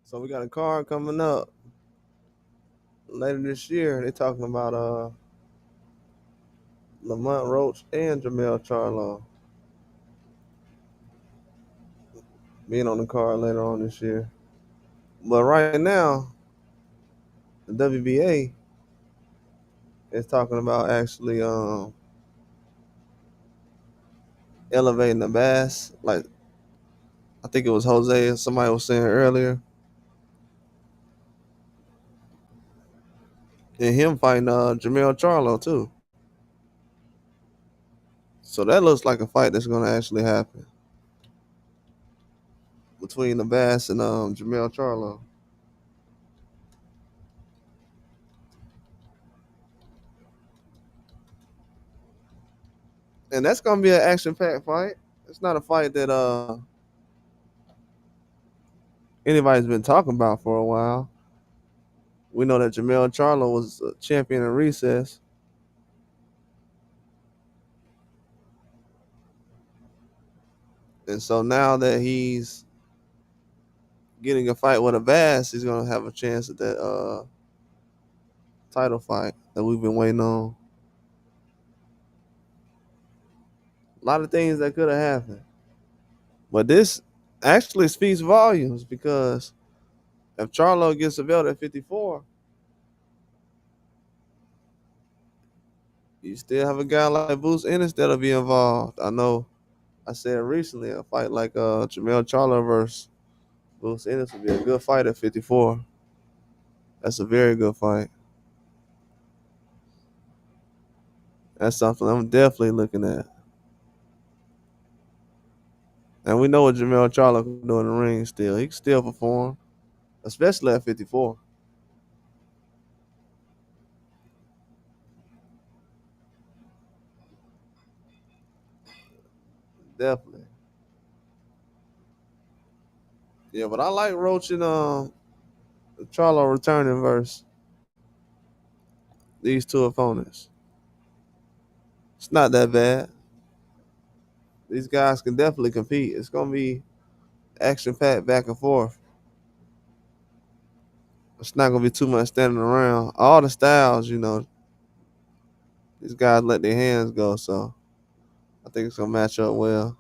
So we got a card coming up later this year. They talking about Lamont Roach and Jermell Charlo being on the card later on this year. But right now, the WBA is talking about actually elevating the bass. Like I think it was Jose, somebody was saying earlier, and him fighting Jermell Charlo too. So that looks like a fight that's going to actually happen between the bass and Jermell Charlo. And that's gonna be an action-packed fight. It's not a fight that anybody's been talking about for a while. We know that Jermell Charlo was a champion in recess, and so now that he's getting a fight with a Bass, he's gonna have a chance at that title fight that we've been waiting on. A lot of things that could have happened, but this actually speaks volumes because if Charlo gets a belt at 54, you still have a guy like Boots Ennis that'll be involved. I know I said recently a fight like Jermell Charlo versus Boots Ennis would be a good fight at 54. That's a very good fight. That's something I'm definitely looking at. And we know what Jermell Charlo can do in the ring still. He can still perform, especially at 54. Definitely. Yeah, but I like Roach and Charlo returning versus these two opponents. It's not that bad. These guys can definitely compete. It's gonna be action packed back and forth. It's not gonna be too much standing around. All the styles, these guys let their hands go, so I think it's gonna match up well.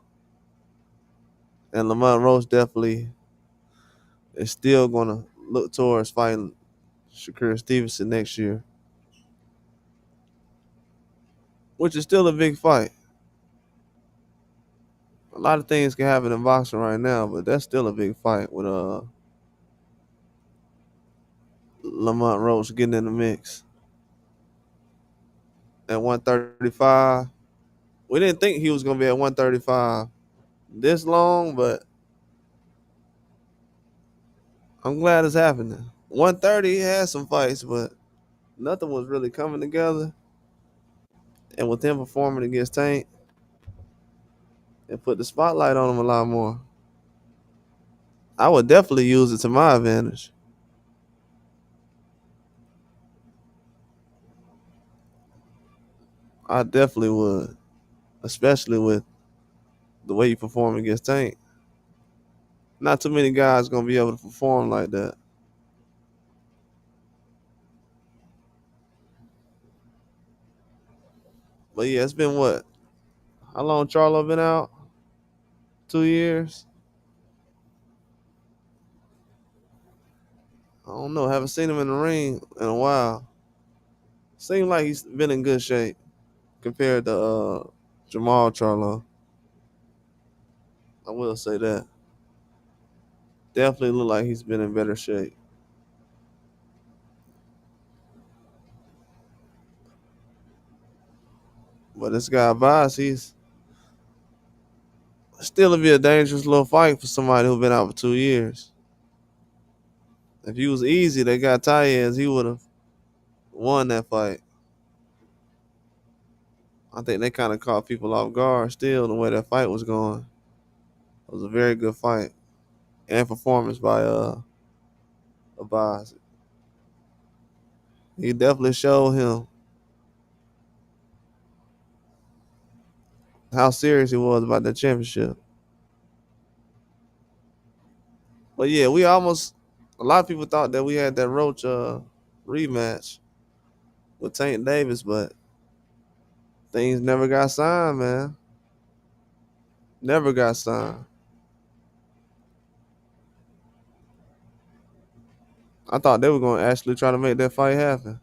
And Lamont Roach definitely is still gonna look towards fighting Shakur Stevenson next year, which is still a big fight. A lot of things can happen in boxing right now, but that's still a big fight with Lamont Roach getting in the mix at 135. We didn't think he was gonna be at 135 this long, but I'm glad it's happening. 130 he had some fights, but nothing was really coming together. And with him performing against Tank, it put the spotlight on him a lot more. I would definitely use it to my advantage. I definitely would, especially with the way you perform against Tank. Not too many guys gonna be able to perform like that. But yeah, it's been what? How long Charlo been out? 2 years? I don't know. Haven't seen him in the ring in a while. Seems like he's been in good shape compared to Jamal Charlo. I will say that. Definitely look like he's been in better shape. But this guy Boss, he's still be a dangerous little fight for somebody who's been out for 2 years. If he was easy, they got Taez, he would have won that fight. I think they kind of caught people off guard still the way that fight was going. It was a very good fight and performance by Abbas. He definitely showed him how serious he was about that championship. But yeah, we almost A lot of people thought that we had that Roach rematch with Tank Davis, but things never got signed, man. Never got signed. I thought they were going to actually try to make that fight happen.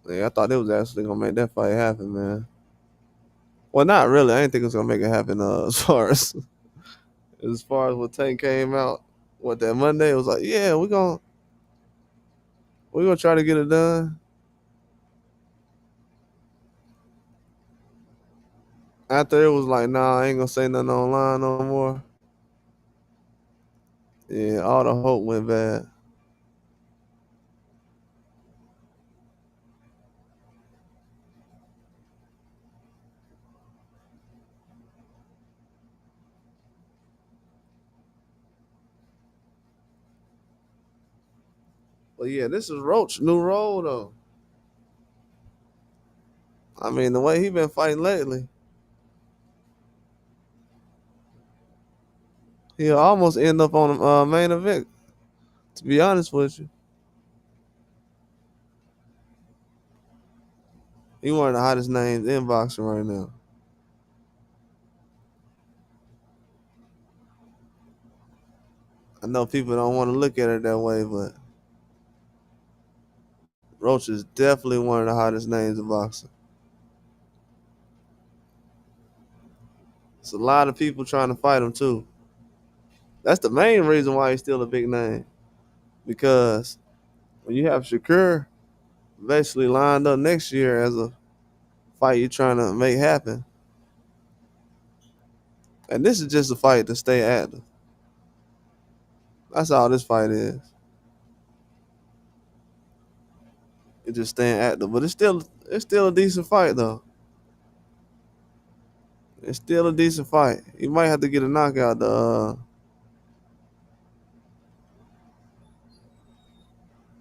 Yeah, I thought they was actually going to make that fight happen, man. Well, not really. I didn't think it was going to make it happen as far as what Tank came out. What, that Monday? It was like, yeah, we're gonna try to get it done. After it was like, nah, I ain't gonna say nothing online no more. Yeah, all the hope went bad. But yeah, this is Roach new role though. I mean, the way he been fighting lately, he'll almost end up on the main event. To be honest with you, he one of the hottest names in boxing right now. I know people don't want to look at it that way, but Roach is definitely one of the hottest names in boxing. It's a lot of people trying to fight him too. That's the main reason why he's still a big name. Because when you have Shakur basically lined up next year as a fight you're trying to make happen, and this is just a fight to stay active. That's all this fight is. It's just staying active, but it's still a decent fight though. It's still a decent fight. You might have to get a knockout to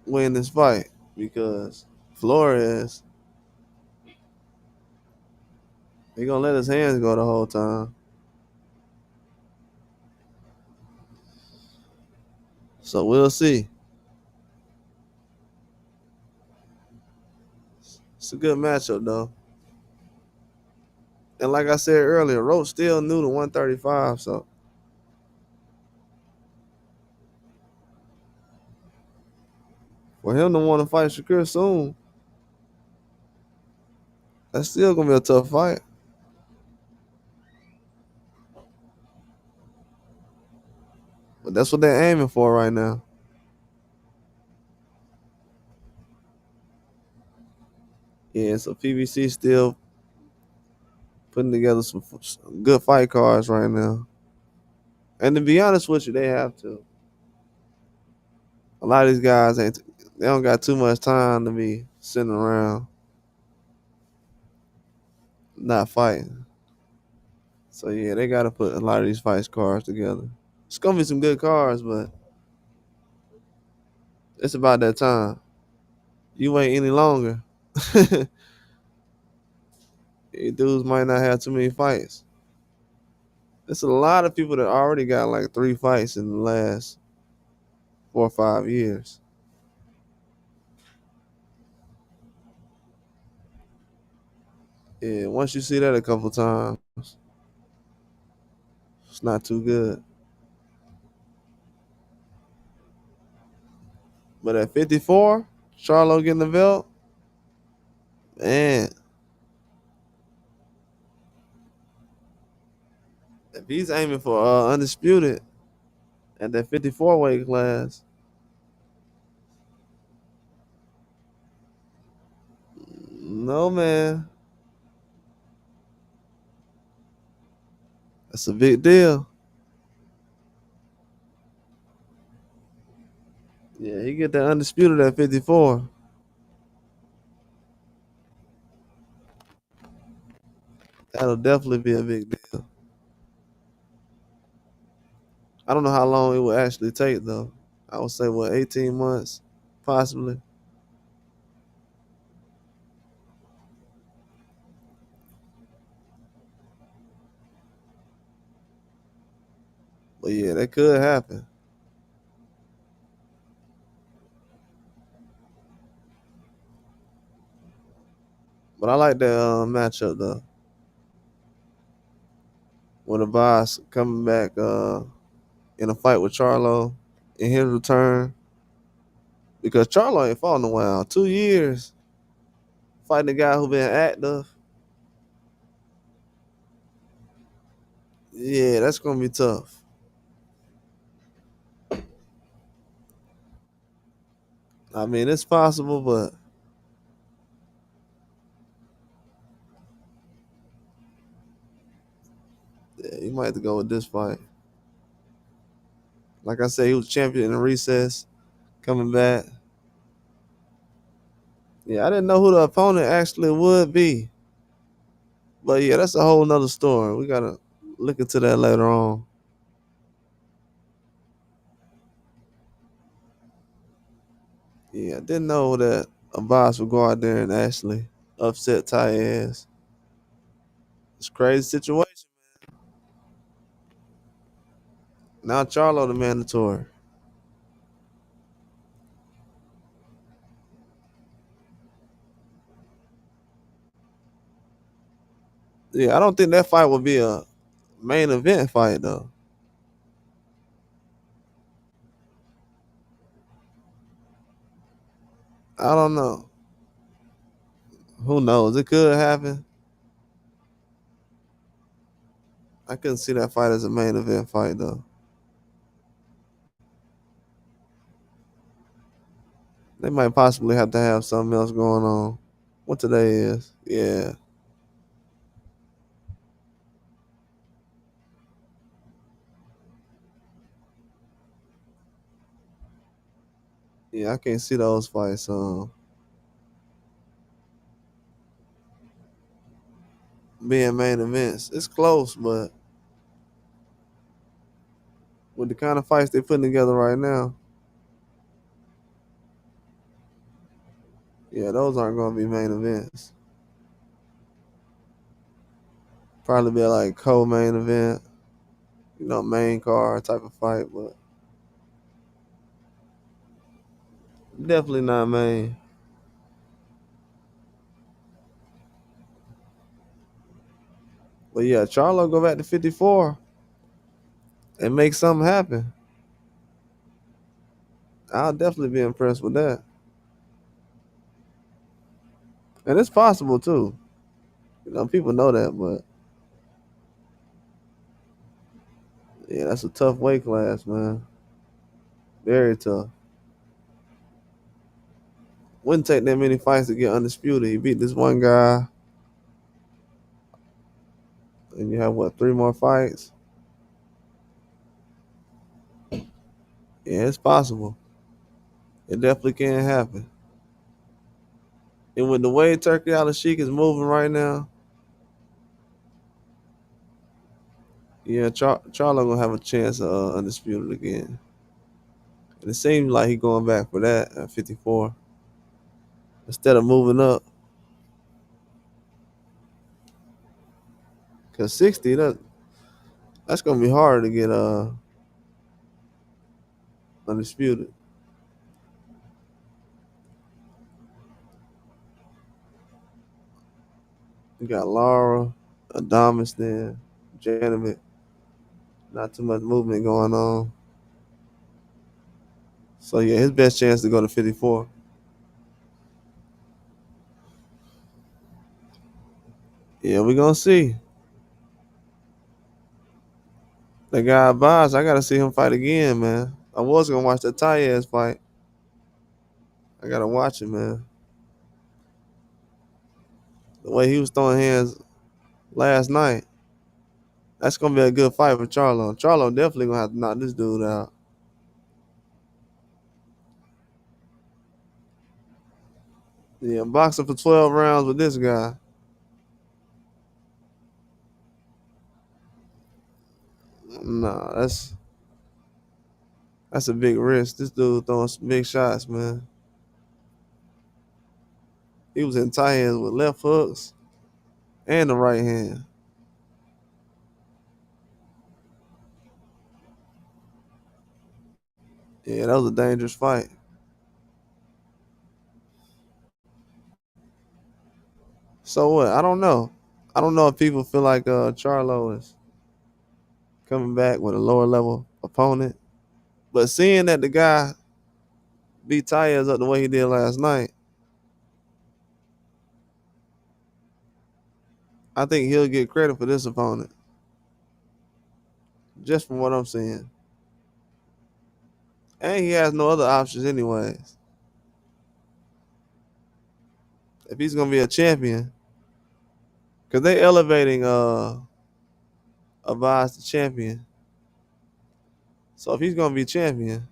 win this fight because Flores, he gonna let his hands go the whole time. So we'll see. It's a good matchup though. And like I said earlier, Roach still new to 135, so for him to want to fight Shakur soon, that's still gonna be a tough fight. But that's what they're aiming for right now. Yeah, so PBC still putting together some good fight cards right now. And to be honest with you, they have to. A lot of these guys ain't. They don't got too much time to be sitting around not fighting. So yeah, they got to put a lot of these fight cards together. It's gonna be some good cards, but it's about that time. You wait any longer, dudes might not have too many fights. It's a lot of people that already got like 3 fights in the last 4 or 5 years. Yeah, once you see that a couple times, it's not too good. But at 54, Charlo getting the belt, man. If he's aiming for undisputed at that 54 weight class, no man, that's a big deal. Yeah, he get that undisputed at 54. That'll definitely be a big deal. I don't know how long it would actually take though. I would say what 18 months, possibly. But yeah, that could happen. But I like that matchup though. When the boss coming back in a fight with Charlo in his return, because Charlo ain't fought in a while. 2 years fighting a guy who been active. Yeah, that's gonna be tough. I mean, it's possible, but yeah, you might have to go with this fight. Like I said, he was champion in the recess, coming back. Yeah, I didn't know who the opponent actually would be. But yeah, that's a whole nother story. We gotta look into that later on. Yeah, I didn't know that a boss would go out there and actually upset Ty ass. It's a crazy situation. Now Charlo the mandatory. Yeah, I don't think that fight would be a main event fight though. I don't know. Who knows? It could happen. I couldn't see that fight as a main event fight though. They might possibly have to have something else going on. What today is? Yeah. Yeah, I can't see those fights being main events. It's close, but with the kind of fights they're putting together right now, yeah, those aren't gonna be main events. Probably be like co-main event, main card type of fight, but definitely not main. But yeah, Charlo go back to 54 and make something happen. I'll definitely be impressed with that. And it's possible too. People know that, but yeah, that's a tough weight class, man. Very tough. Wouldn't take that many fights to get undisputed. He beat this one guy, and you have what, 3 more fights? Yeah, it's possible. It definitely can happen. And with the way Turkey Al Sheik is moving right now, yeah, Charlo gonna have a chance of undisputed again. And it seems like he going back for that at 54 instead of moving up. Cause 60, that's gonna be hard to get undisputed. You got Lara, Adamas there, Janovic. Not too much movement going on. So yeah, his best chance to go to 54. Yeah, we gonna see. That guy Boss, I gotta see him fight again, man. I was gonna watch that Tyez fight. I gotta watch it, man. The way he was throwing hands last night, that's gonna be a good fight for Charlo. Charlo definitely gonna have to knock this dude out. Yeah, boxing for 12 rounds with this guy. Nah, That's a big risk. This dude throwing some big shots, man. He was in tight hands with left hooks and the right hand. Yeah, that was a dangerous fight. So what? I don't know. I don't know if people feel like Charlo is coming back with a lower level opponent. But seeing that the guy beat Tyez up the way he did last night, I think he'll get credit for this opponent. Just from what I'm seeing. And he has no other options anyways. If he's gonna be a champion, because they elevating Avaz to champion. So if he's gonna be champion,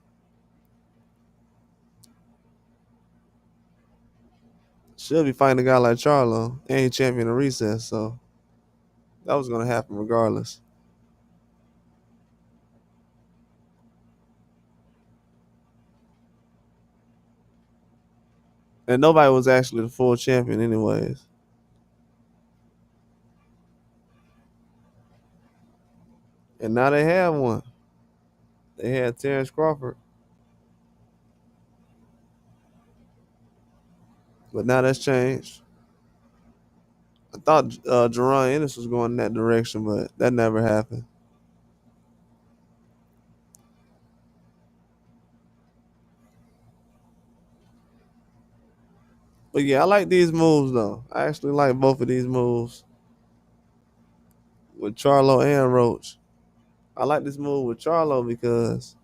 should be fighting a guy like Charlo. And he champion of recess, so that was gonna happen regardless. And nobody was actually the full champion anyways. And now they have one. They had Terrence Crawford. But now that's changed. I thought Jerron Ennis was going in that direction, but that never happened. But yeah, I like these moves though. I actually like both of these moves with Charlo and Roach. I like this move with Charlo because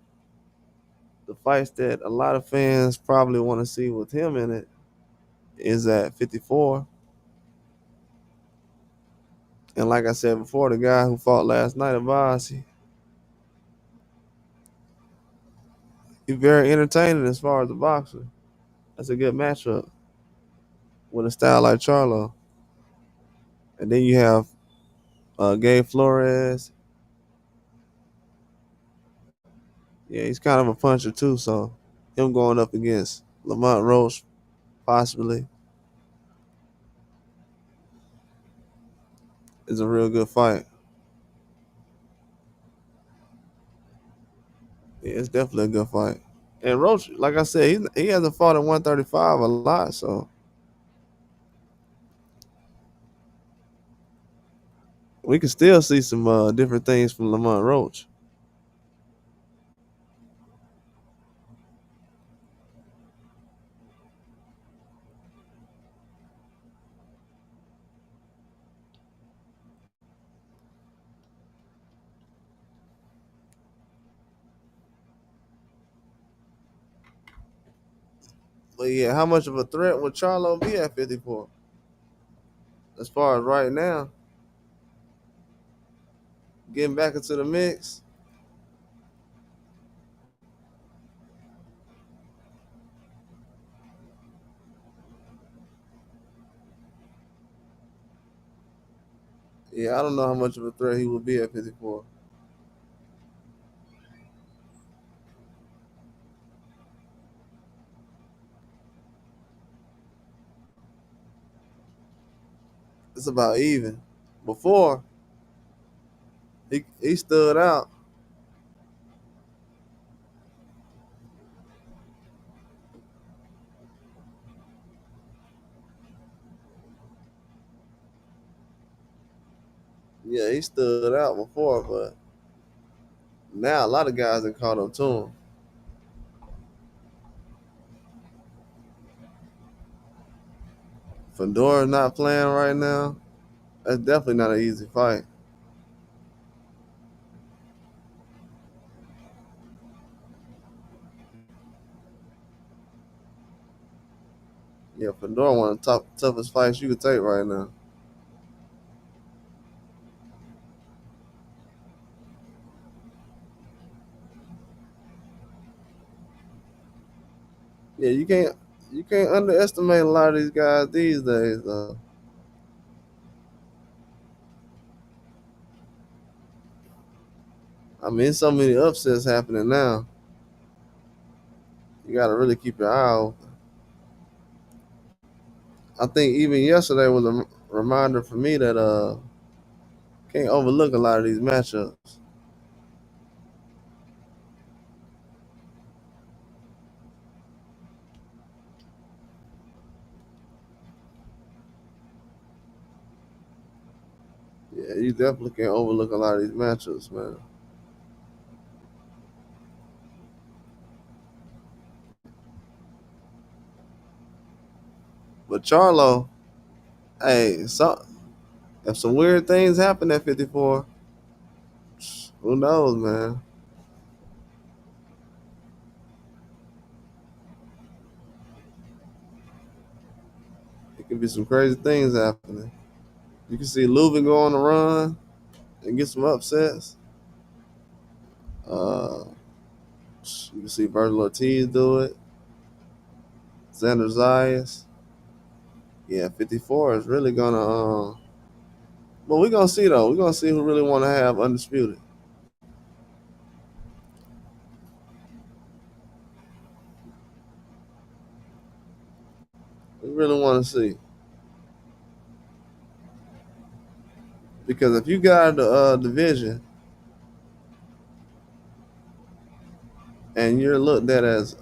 the fights that a lot of fans probably want to see with him in it is at 54. And like I said before, the guy who fought last night at Vaz, he's very entertaining as far as a boxer. That's a good matchup with a style like Charlo. And then you have Gabe Flores. Yeah, he's kind of a puncher too, so him going up against Lamont Roach possibly is a real good fight. Yeah, it's definitely a good fight. And Roach, like I said, he hasn't fought at 135 a lot, so we can still see some different things from Lamont Roach. But yeah, how much of a threat would Charlo be at 54? As far as right now, getting back into the mix. Yeah, I don't know how much of a threat he would be at 54. It's about even. Before, he stood out. Yeah, he stood out before, but now a lot of guys have caught up to him. Fedora's not playing right now. That's definitely not an easy fight. Yeah, Fedora one of the toughest fights you could take right now. Yeah, you can't underestimate a lot of these guys these days. I mean, so many upsets happening now. You got to really keep your eye open. I think even yesterday was a reminder for me that can't overlook a lot of these matchups. Yeah, you definitely can't overlook a lot of these matchups, man. But Charlo, hey, if some weird things happen at 54, who knows, man? It could be some crazy things happening. You can see Leuven go on a run and get some upsets. Uh, you can see Virgil Ortiz do it. Xander Zayas. Yeah, 54 is really gonna. But we're gonna see though. We're gonna see who really want to have undisputed. We really want to see because if you got the division and you're looked at as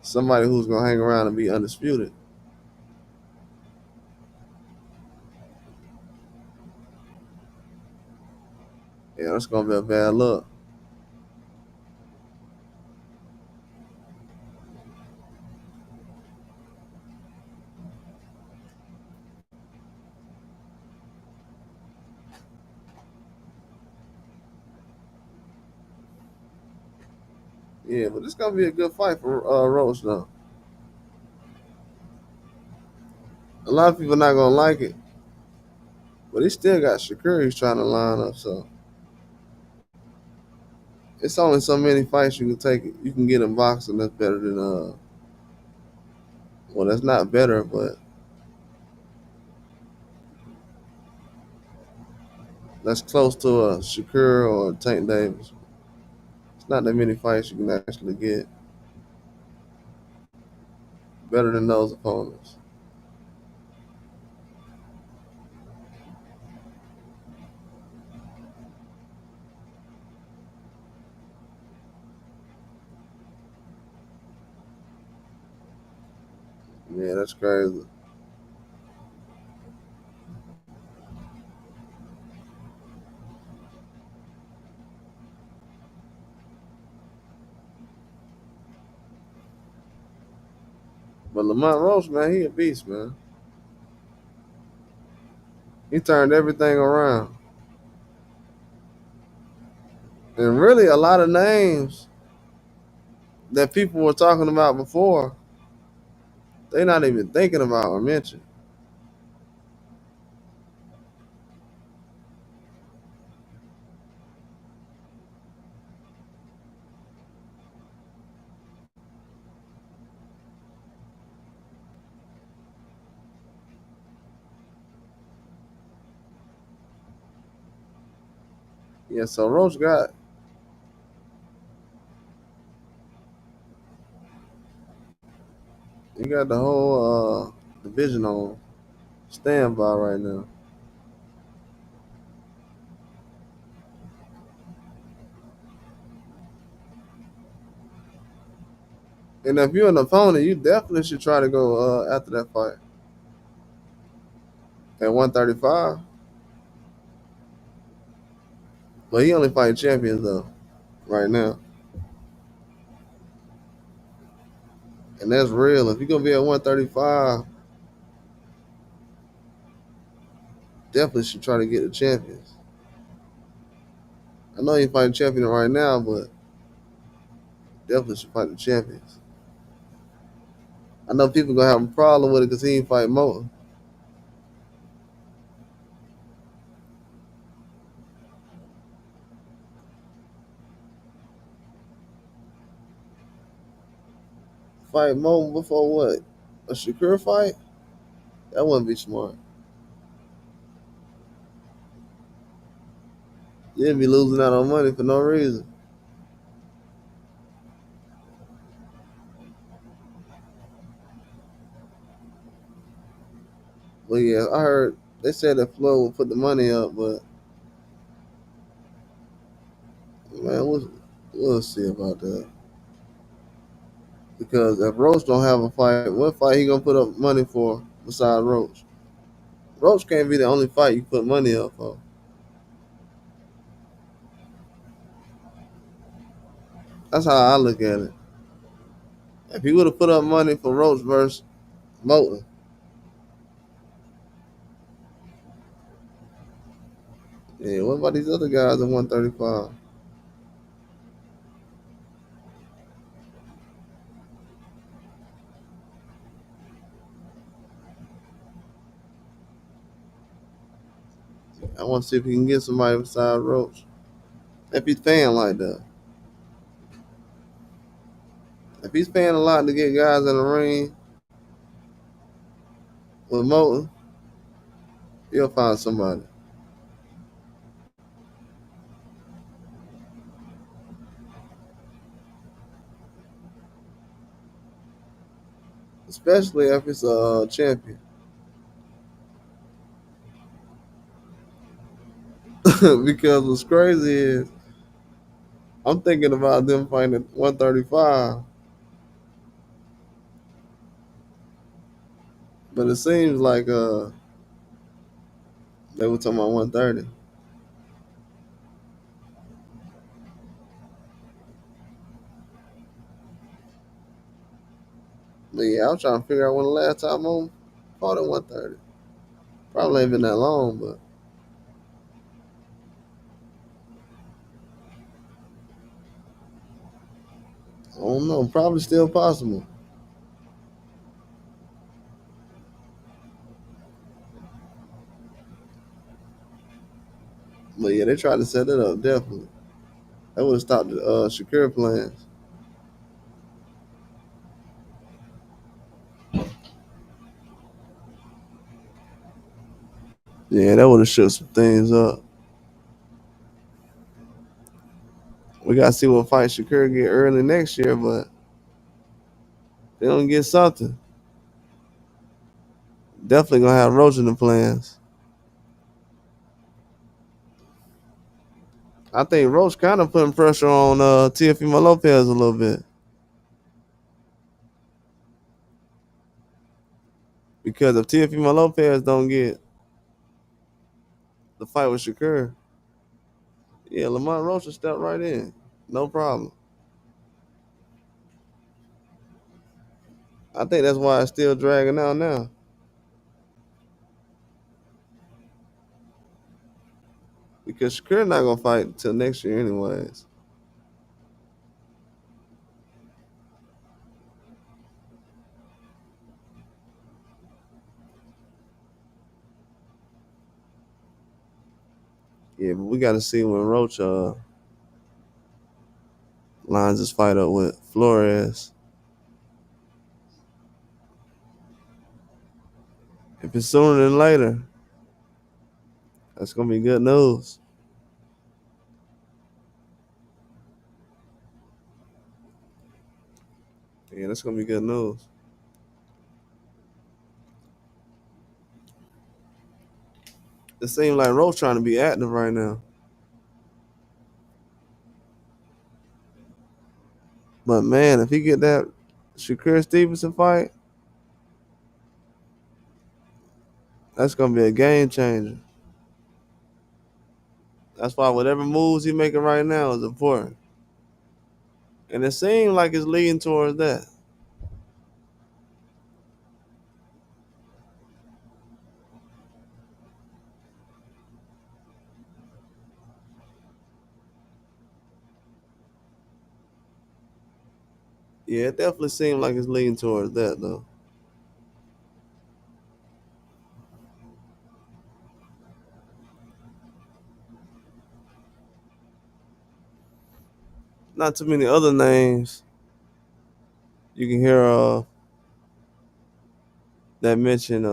somebody who's gonna hang around and be undisputed, yeah, that's gonna be a bad look. Yeah, but it's gonna be a good fight for Roach though. A lot of people not gonna like it, but he still got Shakur he's trying to line up. So it's only so many fights you can take. You can get in boxing that's better than well, that's not better, but that's close to a Shakur or a Tank Davis. It's not that many fights you can actually get better than those opponents. Yeah, that's crazy. But Lamont Roach, man, he a beast, man. He turned everything around. And really, a lot of names that people were talking about before, they're not even thinking about or mentioned. Yeah, so Roach got the whole division on standby right now. And if you're an opponent, you definitely should try to go after that fight at 135. But he only fighting champions though right now, and that's real. If you're gonna be at 135, definitely should try to get the champions. I know he fighting champion right now, but definitely should fight the champions. I know people gonna have a problem with it because he ain't fight Mo. Fight Mo before what? A Shakur fight? That wouldn't be smart. You'd be losing out on money for no reason. But yeah, I heard they said that Floyd would put the money up, but man, we'll see about that. Because if Roach don't have a fight, what fight he gonna put up money for besides Roach? Roach can't be the only fight you put money up for. That's how I look at it. If he would have put up money for Roach versus Moulton, yeah, what about these other guys at 135? I want to see if he can get somebody besides Roach. If he's paying like that. If he's paying a lot to get guys in the ring with Moulton, he'll find somebody. Especially if it's a champion. Because what's crazy is I'm thinking about them fighting at 135, but it seems like they were talking about 130. But yeah, I was trying to figure out when the last time I fought at 130. Probably ain't been that long, but I don't know. Probably still possible. But yeah, they tried to set it up, definitely. That would have stopped the Shakur plans. Yeah, that would have shook some things up. We got to see what fight Shakur get early next year, but they don't get something. Definitely going to have Roach in the plans. I think Roach kind of putting pressure on Teofimo Lopez a little bit. Because if Teofimo Lopez don't get the fight with Shakur, yeah, Lamont Roach will step right in. No problem. I think that's why it's still dragging out now. Because Shakur not gonna fight until next year anyways. Yeah, but we gotta see when Roach lines his fight up with Flores. If it's sooner than later, that's gonna be good news. Yeah, that's gonna be good news. It seems like Roach trying to be active right now. But man, if he get that Shakur Stevenson fight, that's gonna be a game changer. That's why whatever moves he making right now is important. And it seems like it's leading towards that. Yeah, it definitely seems like it's leading towards that though. Not too many other names you can hear that mention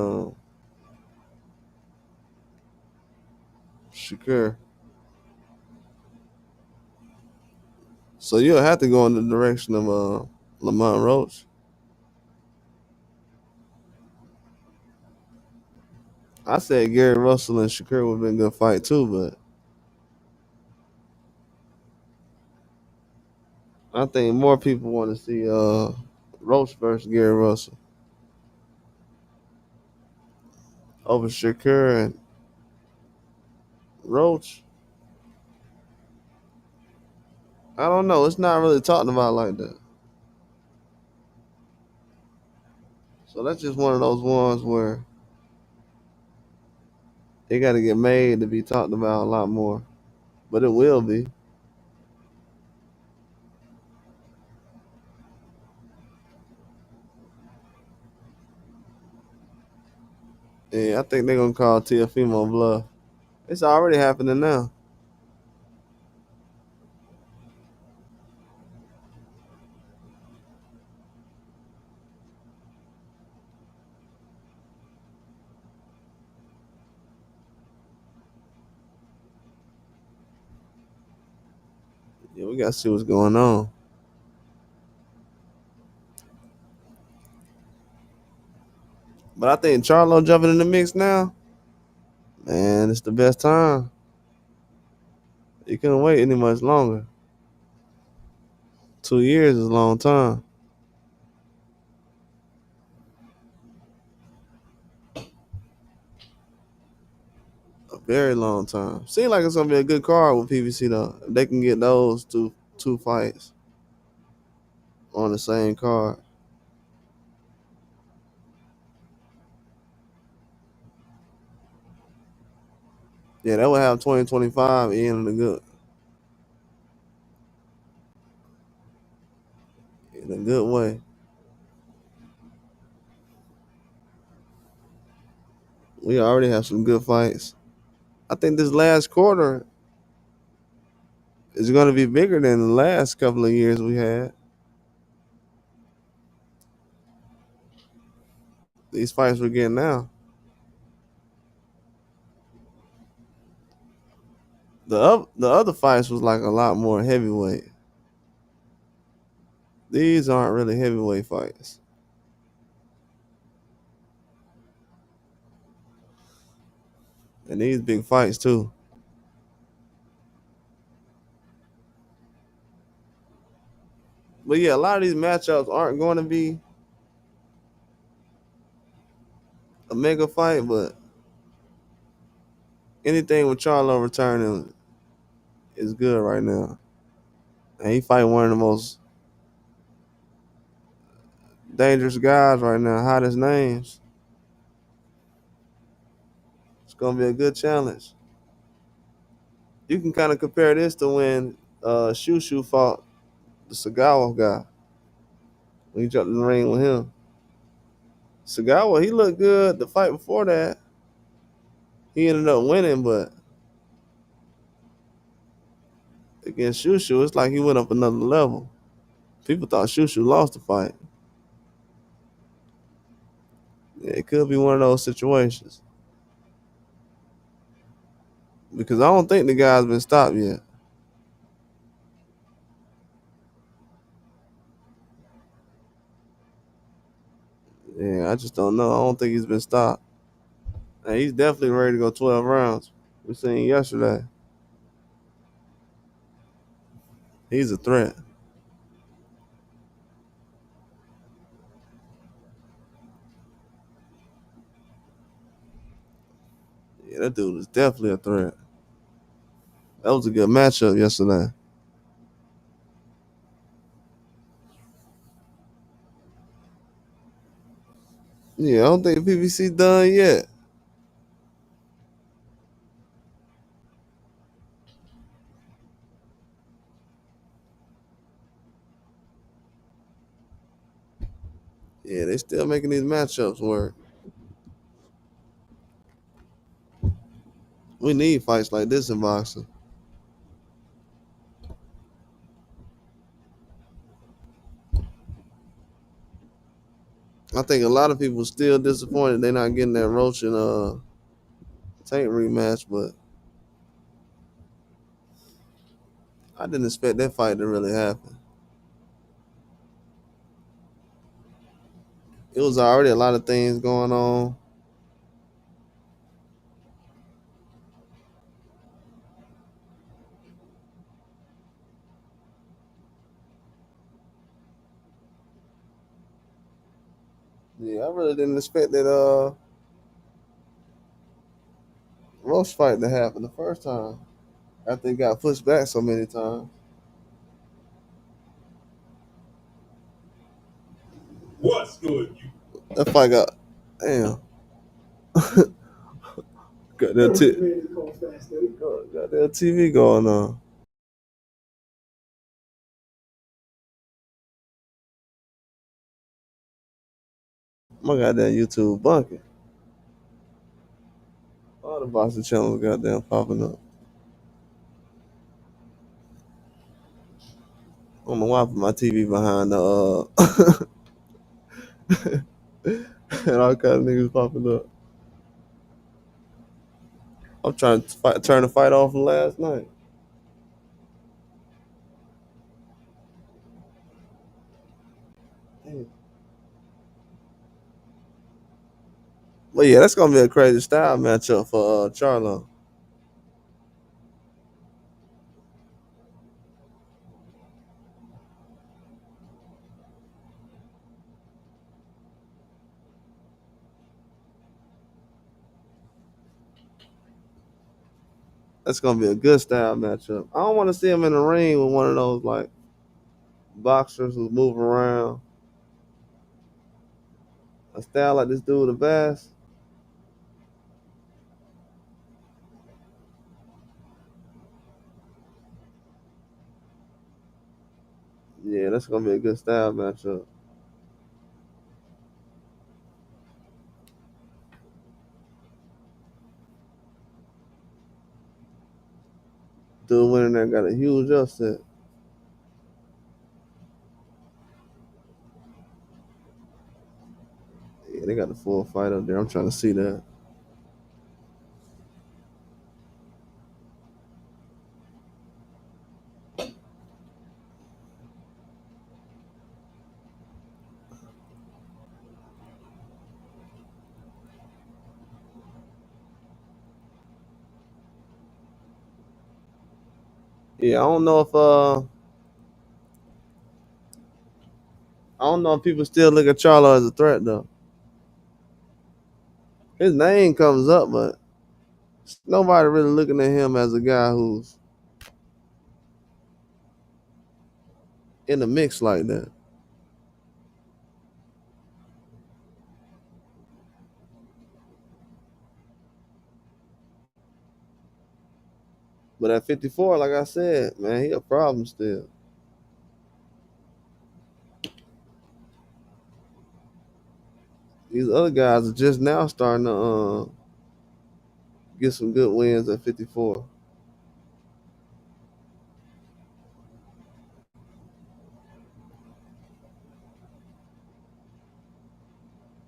Shakur. So you'll have to go in the direction of Lamont Roach. I said Gary Russell and Shakur would have been a good fight too, but I think more people want to see Roach versus Gary Russell over Shakur and Roach. I don't know. It's not really talked about like that. So that's just one of those ones where it got to get made to be talked about a lot more. But it will be. Yeah, I think they're gonna call Tiafimo bluff. It's already happening now. Yeah, we gotta see what's going on. But I think Charlo jumping in the mix now, man, it's the best time. You couldn't wait any much longer. 2 years is a long time. A very long time. Seems like it's gonna be a good card with PBC though. If they can get those two fights on the same card. Yeah, that would have 2025 in a good way. We already have some good fights. I think this last quarter is gonna be bigger than the last couple of years we had. These fights we're getting now. The other fights was like a lot more heavyweight. These aren't really heavyweight fights. And these big fights too. But yeah, a lot of these matchups aren't going to be a mega fight, but anything with Charlo returning is good right now. And he fighting one of the most dangerous guys right now, hottest names. It's gonna be a good challenge. You can kind of compare this to when Shushu fought the Sagawa guy when he jumped in the ring with him. Sagawa, he looked good the fight before that. He ended up winning, but against Shushu, it's like he went up another level. People thought Shushu lost the fight. Yeah, it could be one of those situations because I don't think the guy's been stopped yet. Yeah, I just don't know. I don't think he's been stopped. And he's definitely ready to go 12 rounds. We seen yesterday. He's a threat. Yeah, that dude is definitely a threat. That was a good matchup yesterday. Yeah, I don't think PBC done yet. Yeah, they still making these matchups work. We need fights like this in boxing. I think a lot of people still disappointed they're not getting that Roach and Tank rematch, but I didn't expect that fight to really happen. It was already a lot of things going on. Yeah, I really didn't expect that Roach fight to happen the first time. After he got pushed back so many times. What's good, you? That fight got damn. Got that TV going on. My goddamn YouTube bunking. All the boxing channels goddamn popping up. I don't know why I put my TV behind the and all kind of niggas popping up. I'm trying to turn the fight off from last night. Damn. But yeah, that's gonna be a crazy style matchup for Charlo. That's gonna be a good style matchup. I don't want to see him in the ring with one of those like boxers who move around. A style like this dude, the Bass. Yeah, that's gonna be a good style matchup. Dude winning there got a huge upset. Yeah, they got the full fight up there. I'm trying to see that. Yeah, I don't know if people still look at Charlo as a threat though. His name comes up, but nobody really looking at him as a guy who's in the mix like that. But at 54, like I said, man, he a problem still. These other guys are just now starting to get some good wins at 54.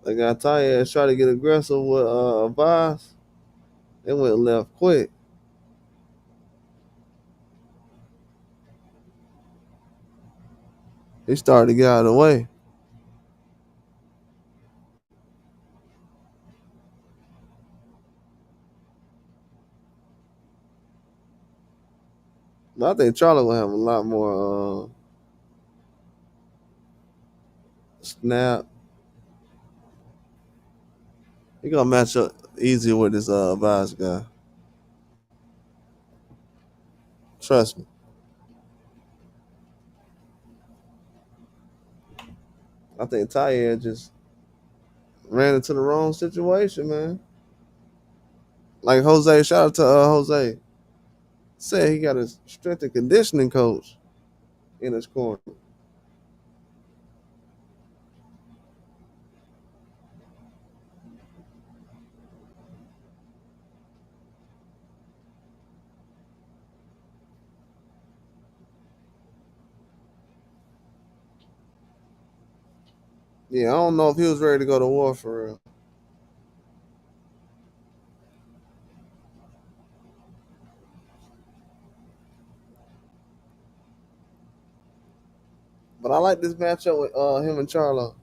They got tired, try to get aggressive with Boss. They went left quick. He started to get out of the way. But I think Charlie will have a lot more snap. He gonna match up easier with this Boss guy. Trust me. I think Taya just ran into the wrong situation, man. Like Jose, shout out to Jose. Said he got a strength and conditioning coach in his corner. Yeah, I don't know if he was ready to go to war for real. But I like this matchup with him and Charlo.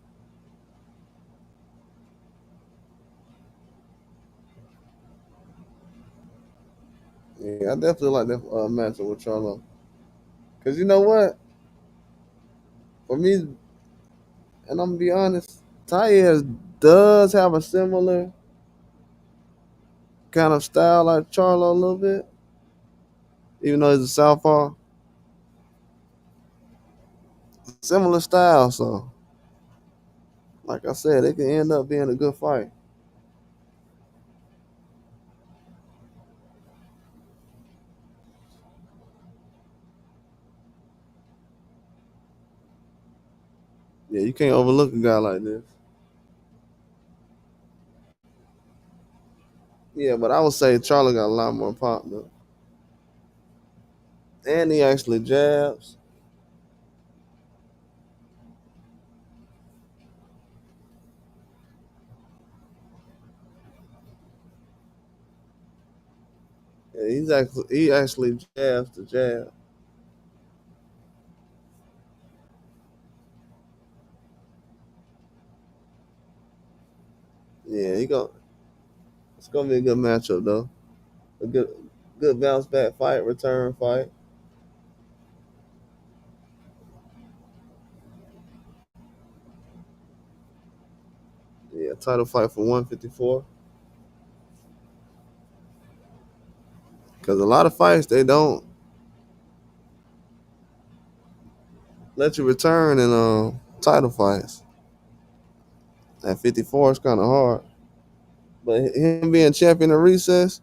Yeah, I definitely like that matchup with Charlo. Cause you know what? For me, and I'm gonna be honest, Ty has does have a similar kind of style like Charlo a little bit, even though he's a southpaw. Similar style, so like I said, it can end up being a good fight. Yeah, you can't overlook a guy like this. Yeah, but I would say Charlo got a lot more pop though. And he actually jabs. Yeah, he actually jabs the jab. Yeah, it's gonna be a good matchup though. A good bounce back fight, return fight. Yeah, title fight for 154. Because a lot of fights they don't let you return in title fights. At 54 is kind of hard. But him being champion of recess,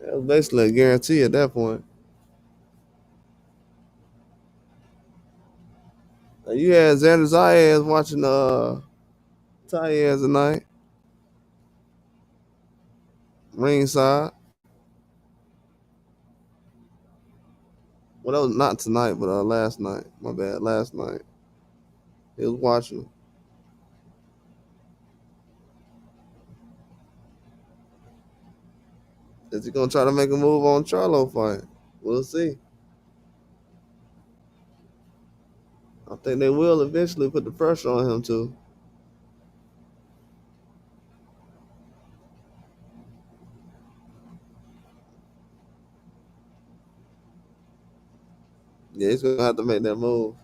that was basically a guarantee at that point. Now, you had Xander Zayas watching Taez tonight, ringside. Well, that was not tonight, but last night. My bad, last night. He was watching. Is he gonna try to make a move on Charlo fight? We'll see. I think they will eventually put the pressure on him too. Yeah, he's gonna have to make that move.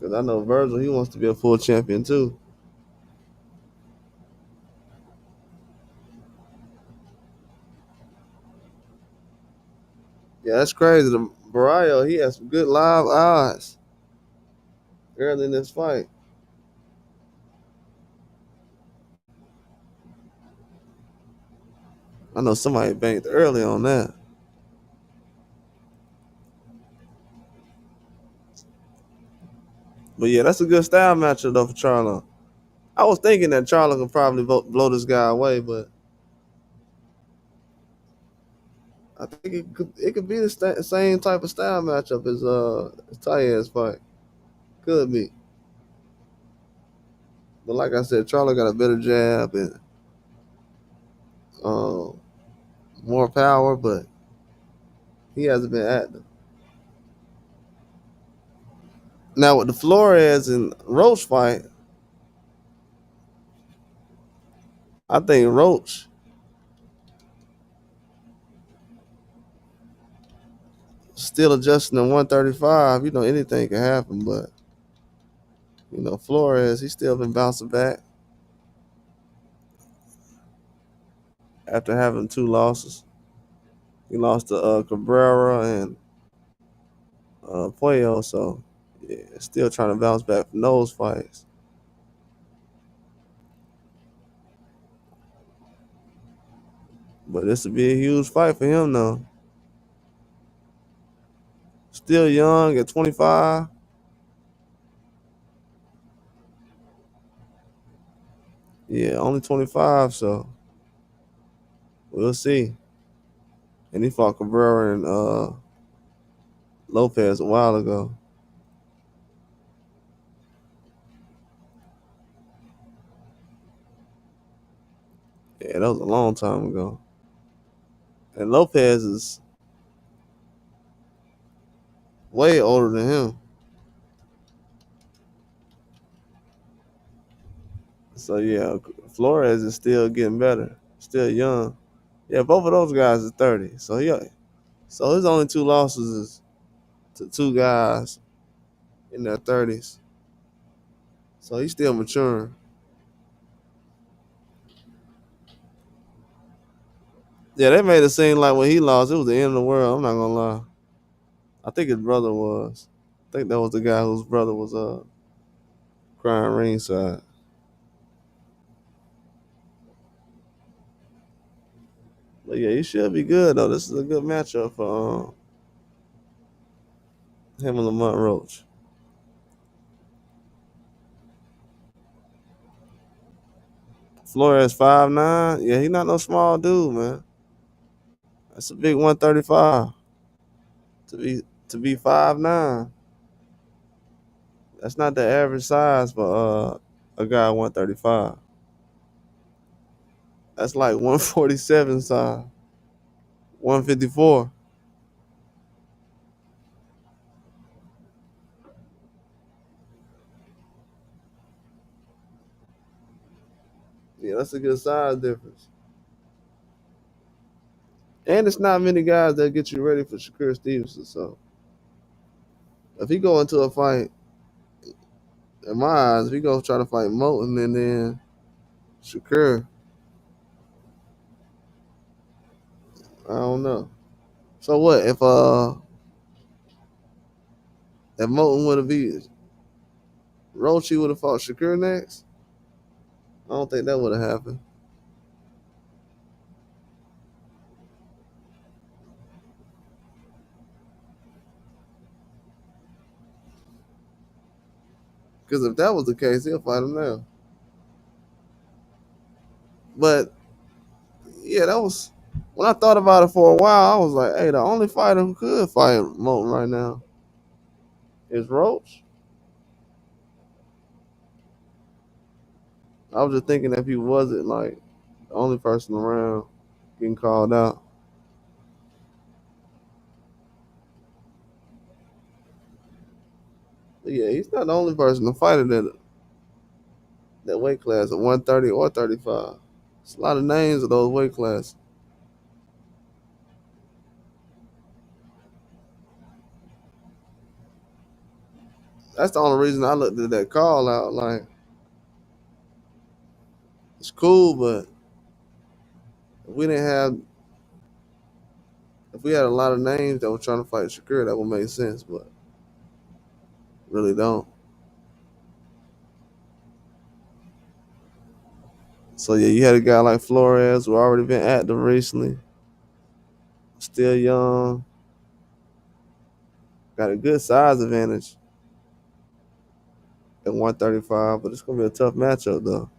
Cause I know Virgil, he wants to be a full champion too. Yeah, that's crazy. The Barrio, he has some good live odds early in this fight. I know somebody banked early on that. But yeah, that's a good style matchup though for Charlo. I was thinking that Charlo could probably blow this guy away, but I think it could be the same type of style matchup as Taez fight. Could be. But like I said, Charlo got a better jab and um, more power, but he hasn't been active. Now with the Flores and Roach fight, I think Roach still adjusting to 135. You know, anything can happen, but Flores, he's still been bouncing back after having two losses. He lost to Cabrera and Puello, so yeah, still trying to bounce back from those fights. But this would be a huge fight for him, though. Still young at 25. Yeah, only 25, so we'll see. And he fought Cabrera and Lopez a while ago. Yeah, that was a long time ago. And Lopez is way older than him. So yeah, Flores is still getting better. Still young. Yeah, both of those guys are 30. So yeah, So his only two losses is to two guys in their 30s. So he's still maturing. Yeah, they made it seem like when he lost, it was the end of the world. I'm not gonna lie. I think his brother was. I think that was the guy whose brother was crying ringside. But yeah, he should be good though. This is a good matchup for him and Lamont Roach. Flores 5'9". Yeah, he not no small dude, man. That's a big 135 to be 5'9". That's not the average size for a guy 135. That's like 147 size, 154. Yeah, that's a good size difference. And it's not many guys that get you ready for Shakur Stevenson. So if he go into a fight, in my eyes, if he go try to fight Moulton and then Shakur, I don't know. So what if Moulton would have beat Roach, he would have fought Shakur next? I don't think that would have happened. Because if that was the case, he'll fight him now. But yeah, that was when I thought about it for a while. I was like, hey, the only fighter who could fight Moulton right now is Roach. I was just thinking if he wasn't like the only person around getting called out. But yeah, he's not the only person to fight in that weight class at 130 or 35. It's a lot of names of those weight classes. That's the only reason I looked at that call out. Like, it's cool, but if we didn't have, if we had a lot of names that were trying to fight Shakur, that would make sense, but really don't. So yeah, you had a guy like Flores who already been active recently, still young, got a good size advantage at 135, but it's gonna be a tough matchup though.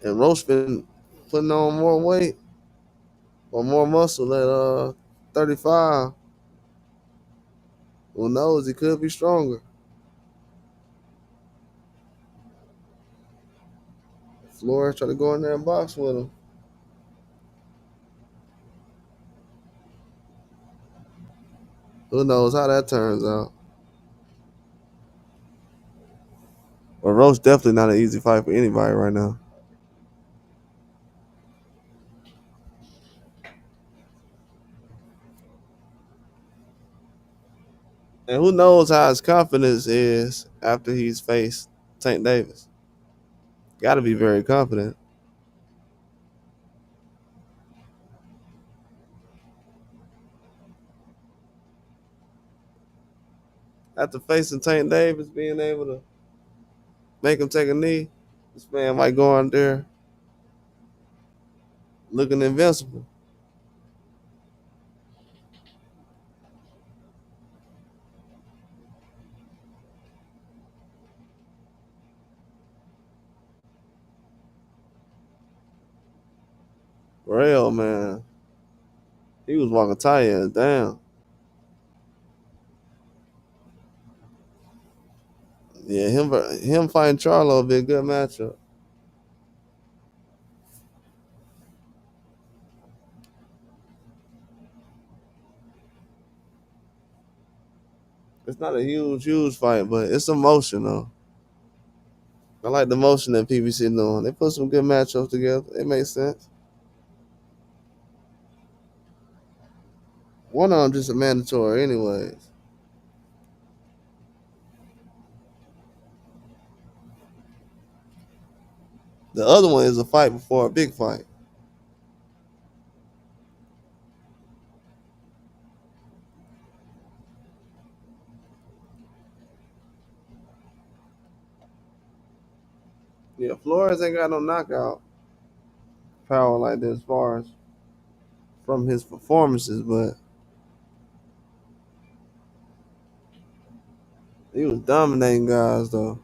And Roach been putting on more weight or more muscle at 35. Who knows? He could be stronger. Flores try to go in there and box with him. Who knows how that turns out? But Roach definitely not an easy fight for anybody right now. And who knows how his confidence is after he's faced Tank Davis. Got to be very confident. After facing Tank Davis, being able to make him take a knee, this man might go out there looking invincible. Real man, he was walking tired down. Yeah, him fighting Charlo would be a good matchup. It's not a huge fight, but it's emotional. I like the motion that PBC doing. They put some good matchups together. It makes sense. One of them just a mandatory, anyways. The other one is a fight before a big fight. Yeah, Flores ain't got no knockout power like that as far as from his performances, but he was dominating guys though.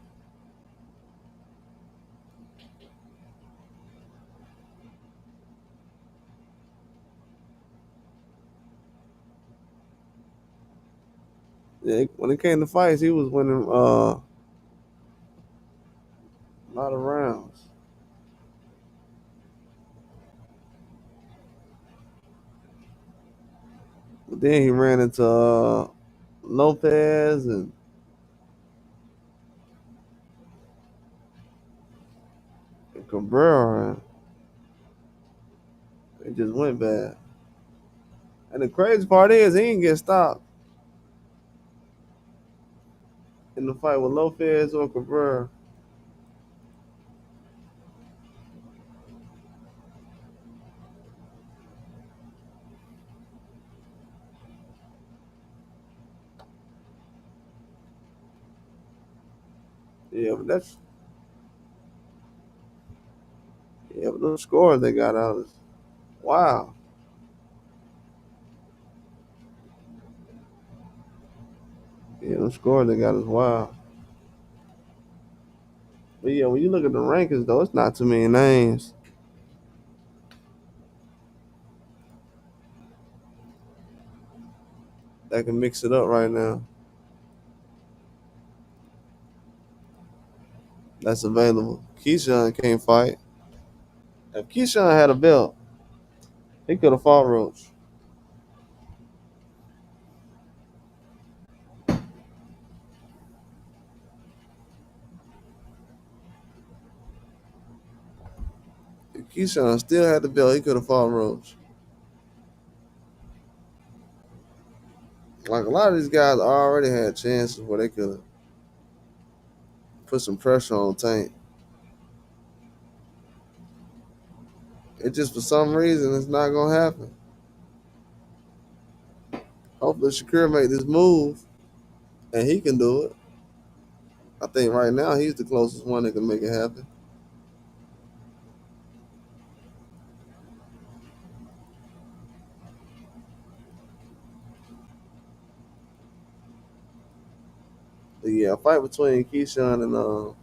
Yeah, when it came to fights, he was winning a lot of rounds. But then he ran into Lopez and Cabrera, and it just went bad. And the crazy part is he didn't get stopped in the fight with Lopez or Cabrera. Yeah, but that's yeah, but those scores they got out is wow. Yeah, those scores they got is wow. But yeah, when you look at the rankings though, it's not too many names that can mix it up right now. That's available. Keyshawn can't fight. If Keyshawn had a belt, he could have fought Roach. If Keyshawn still had the belt, he could have fought Roach. Like a lot of these guys already had chances where they could have put some pressure on Tank. It just for some reason it's not gonna happen. Hopefully Shakur make this move and he can do it. I think right now he's the closest one that can make it happen. But yeah, a fight between Keyshawn and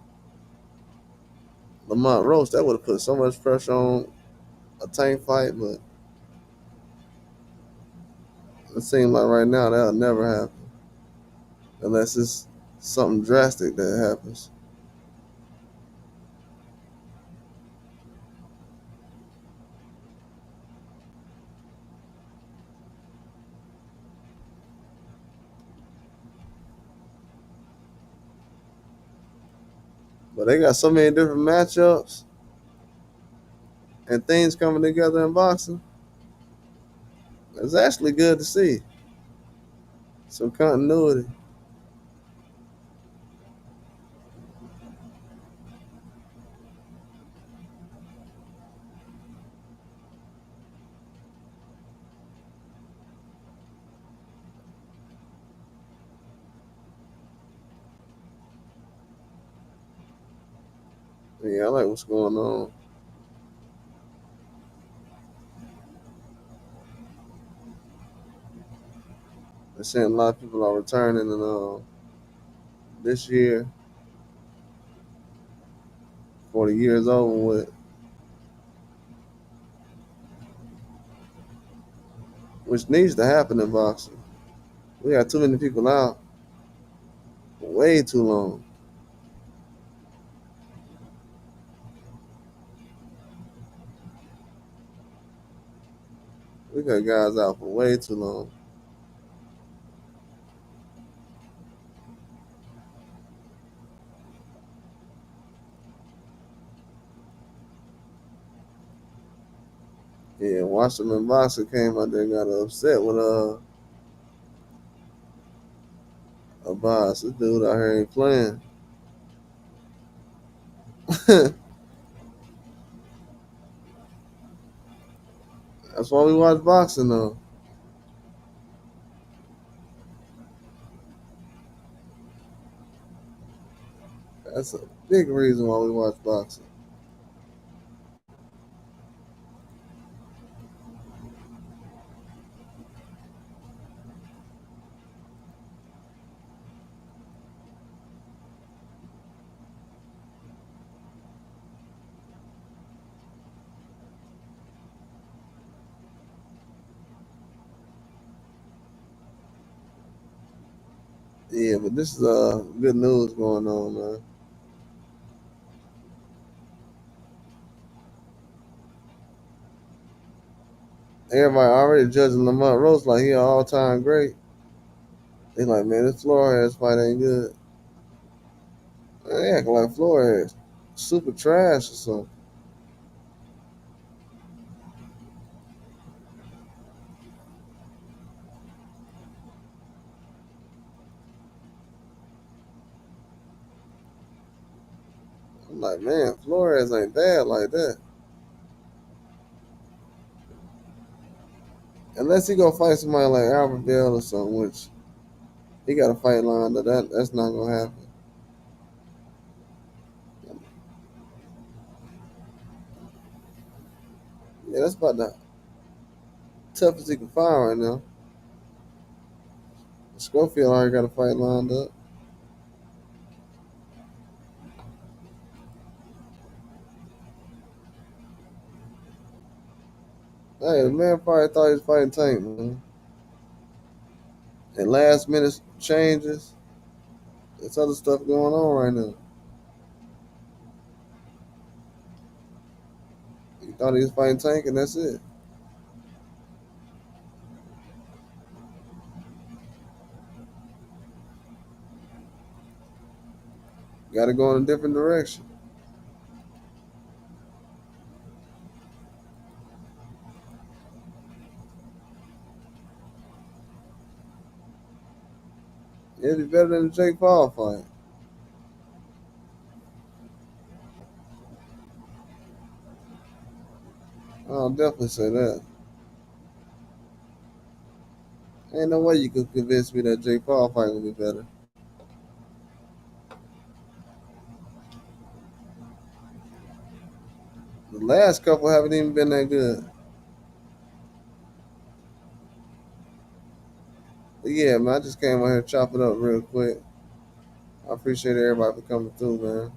Lamont Roach, that would have put so much pressure on a Tank fight, but it seems like right now that'll never happen unless it's something drastic that happens. But they got so many different matchups and things coming together in boxing. It's actually good to see some continuity. Yeah, I like what's going on. They're saying a lot of people are returning and this year for the year's over with, which needs to happen in boxing. We got too many people out for way too long. We got guys out for way too long. Yeah, Washington Boxer came out there and got upset with A boss. This dude out here ain't playing. That's why we watch boxing, though. That's a big reason why we watch boxing. Yeah, but this is good news going on, man. Everybody already judging Lamont Roach like he an all time great. They like, man, this Flores fight ain't good. They acting like Flores super trash or something. I'm like, man, Flores ain't bad like that. Unless he go fight somebody like Albert Bell or something, which he got a fight lined up. That's not gonna happen. Yeah, that's about the toughest he can find right now. Schofield already got a fight lined up. Hey, the man probably thought he was fighting Tank, man. And last minute changes. There's other stuff going on right now. He thought he was fighting Tank, and that's it. Got to go in a different direction. It'd be better than the Jake Paul fight. I'll definitely say that. Ain't no way you could convince me that Jake Paul fight would be better. The last couple haven't even been that good. But yeah, man, I just came out here chopping up real quick. I appreciate everybody for coming through, man.